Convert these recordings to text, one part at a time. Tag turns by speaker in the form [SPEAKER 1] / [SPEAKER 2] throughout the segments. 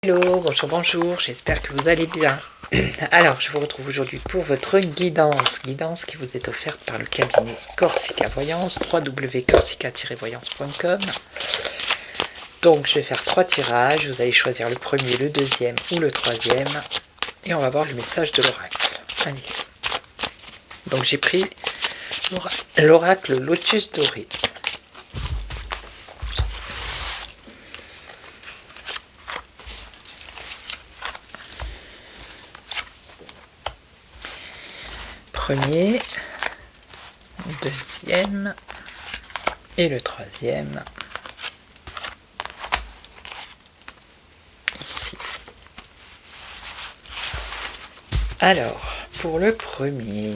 [SPEAKER 1] Hello, bonjour, bonjour, j'espère que vous allez bien. Alors, je vous retrouve aujourd'hui pour votre guidance qui vous est offerte par le cabinet Corsica Voyance, www.corsica-voyance.com. Donc, je vais faire 3 tirages, vous allez choisir le premier, le deuxième ou le troisième, et on va voir le message de l'oracle. Allez. Donc, j'ai pris l'oracle Lotus Doré. Premier, deuxième et le troisième ici. Alors, pour le premier,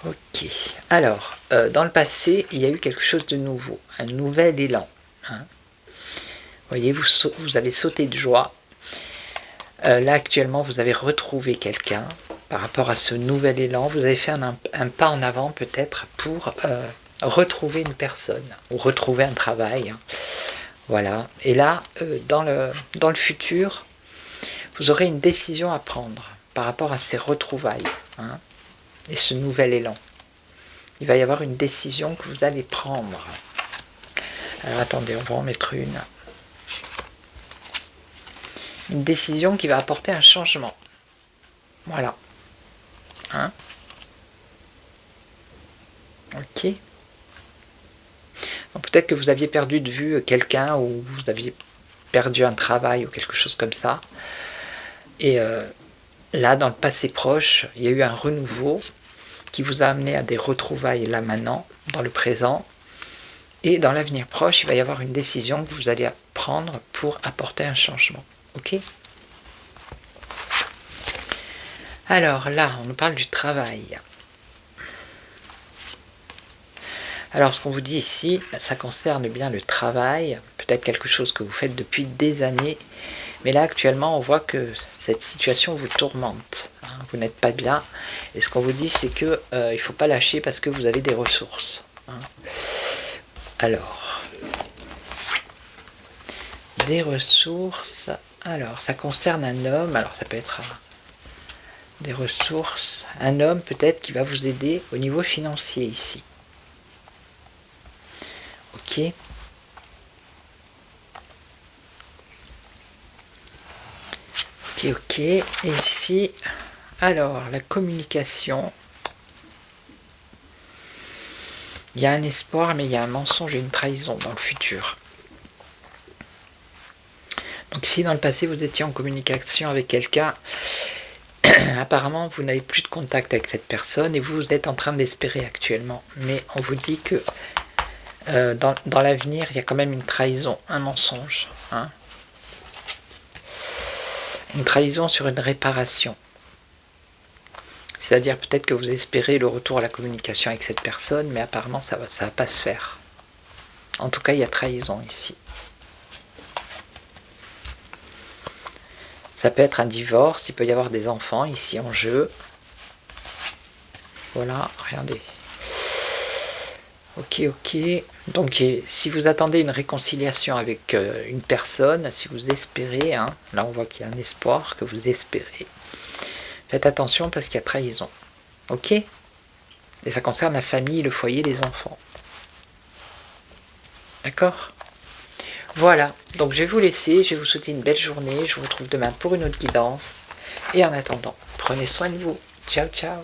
[SPEAKER 1] ok. Alors, dans le passé, il y a eu quelque chose de nouveau, un nouvel élan. Hein. Vous voyez, vous avez sauté de joie. Là, actuellement, vous avez retrouvé quelqu'un par rapport à ce nouvel élan. Vous avez fait un pas en avant peut-être pour retrouver une personne ou retrouver un travail. Hein. Voilà. Et là, dans le futur, vous aurez une décision à prendre par rapport à ces retrouvailles hein, et ce nouvel élan. Il va y avoir une décision que vous allez prendre. Alors attendez, on va en mettre une. Une décision qui va apporter un changement. Voilà. Hein? Ok. Peut-être que vous aviez perdu de vue quelqu'un ou vous aviez perdu un travail ou quelque chose comme ça. Et là, dans le passé proche, il y a eu un renouveau qui vous a amené à des retrouvailles là maintenant, dans le présent. Et dans l'avenir proche, il va y avoir une décision que vous allez prendre pour apporter un changement. Ok? Alors là, on nous parle du travail. Alors ce qu'on vous dit ici, ça concerne bien le travail, peut-être quelque chose que vous faites depuis des années, mais là actuellement on voit que cette situation vous tourmente, hein, vous n'êtes pas bien, et ce qu'on vous dit c'est que il ne faut pas lâcher parce que vous avez des ressources. Hein. Alors, des ressources, alors ça concerne un homme, alors ça peut être des ressources, un homme peut-être qui va vous aider au niveau financier ici. Ok. Ok. Et ici, alors, la communication. Il y a un espoir, mais il y a un mensonge et une trahison dans le futur. Donc ici, dans le passé, vous étiez en communication avec quelqu'un. Apparemment, vous n'avez plus de contact avec cette personne et vous êtes en train d'espérer actuellement. Mais on vous dit que dans l'avenir, il y a quand même une trahison, un mensonge. Hein. Une trahison sur une réparation. C'est-à-dire peut-être que vous espérez le retour à la communication avec cette personne, mais apparemment ça va pas se faire. En tout cas, il y a trahison ici. Ça peut être un divorce, il peut y avoir des enfants ici en jeu. Voilà, regardez. Ok. Donc si vous attendez une réconciliation avec une personne, si vous espérez, hein, là on voit qu'il y a un espoir que vous espérez. Faites attention parce qu'il y a trahison. Ok? Et ça concerne la famille, le foyer, les enfants. D'accord? Voilà. Donc je vais vous laisser. Je vais vous souhaiter une belle journée. Je vous retrouve demain pour une autre guidance. Et en attendant, prenez soin de vous. Ciao, ciao.